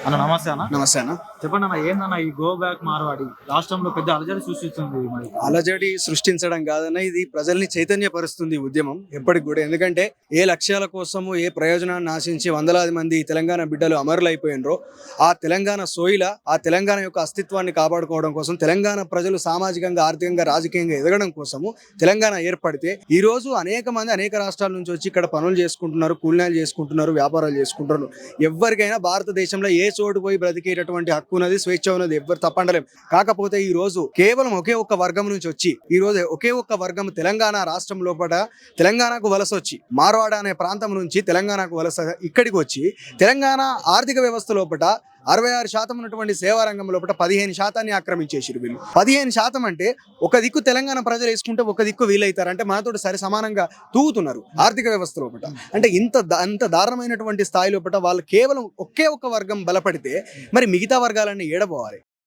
అన్న నమస్తే అన్న. నమస్తే అన్న. చెప్పండి అన్న, ఏందన్న ఈ గో బ్యాక్ మార్వాడి రాష్ట్రంలో పెద్ద అలజడి సృష్టిస్తుంది మరి? అలజడి సృష్టించడం కాదన్న, ఇది ప్రజల్ని చైతన్యపరుస్తుంది ఈ ఉద్యమం ఎప్పటికి కూడా. ఎందుకంటే ఏ లక్ష్యాల కోసము ఏ ప్రయోజనాన్ని ఆశించి వందలాది మంది తెలంగాణ బిడ్డలు అమరులైపోయినరో ఆ తెలంగాణ సోయిల, ఆ తెలంగాణ యొక్క అస్తిత్వాన్ని కాపాడుకోవడం కోసం, తెలంగాణ ప్రజలు సామాజికంగా, ఆర్థికంగా, రాజకీయంగా ఎదగడం కోసము తెలంగాణ ఏర్పడితే ఈ రోజు అనేక మంది అనేక రాష్ట్రాల నుంచి వచ్చి ఇక్కడ పనులు చేసుకుంటున్నారు, కూలినాలు చేసుకుంటున్నారు, వ్యాపారాలు చేసుకుంటున్నారు. ఎవరికైనా భారతదేశంలో ఏ చోటు పోయి బ్రతికేటటువంటి హక్కు ఉన్నది, స్వేచ్ఛ ఉన్నది, ఎవరు తప్పండలేం. కాకపోతే ఈ రోజు కేవలం ఒకే ఒక్క వర్గం నుంచి వచ్చి, ఈ రోజు ఒకే ఒక్క వర్గం తెలంగాణ రాష్ట్రం లోపల తెలంగాణకు వలస వచ్చి, మార్వాడ అనే ప్రాంతం నుంచి తెలంగాణకు వలస ఇక్కడికి వచ్చి తెలంగాణ ఆర్థిక వ్యవస్థ లోపల 66% ఉన్నటువంటి సేవా రంగం లోపల 15% ఆక్రమించేసారు వీళ్ళు. 15% అంటే ఒక దిక్కు తెలంగాణ ప్రజలు వేసుకుంటే ఒక దిక్కు వీలైతారు అంటే మనతో సరి సమానంగా తూగుతున్నారు ఆర్థిక వ్యవస్థ లోపల. అంటే అంత దారుణమైనటువంటి స్థాయి లోపల వాళ్ళు కేవలం ఒకే ఒక్క వర్గం బలపడితే మరి మిగతా వర్గాలన్నీ ఏడబోవాలి.